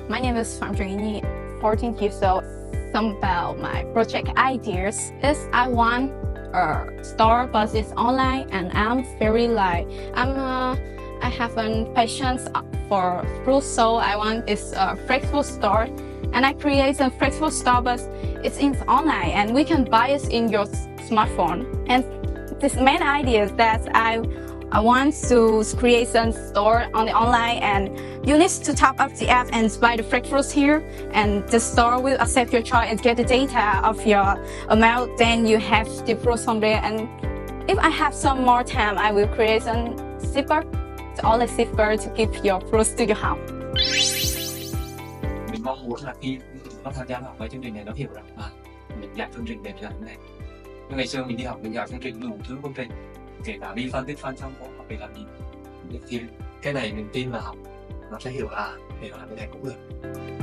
My name is Yến Nhi, 14 years old. Some about my project ideas is I want a store, but it's online, and I'm very I have a patience for fruit, so I want it's a fresh food store, and I create a fresh food store, but it's in online, and we can buy it in your smartphone. And this main idea is that I want to create a store on the online, and you need to top up the app and buy the fresh fruits here, and the store will accept your choice and get the data of your amount. Then you have the fruits from there. And if I have some more time, I will create a zipper, the online zipper to give your fruits to your house. Mình mong muốn là khi nó tham gia học với chương trình này nó hiểu rằng mình dạy chương trình để làm thế này. Ngày xưa mình đi học mình dạy chương trình đủ thứ công trình, kể cả đi phân tích phân xong có học để làm gì, thì cái này mình tin là học nó sẽ hiểu để làm cái này cũng được.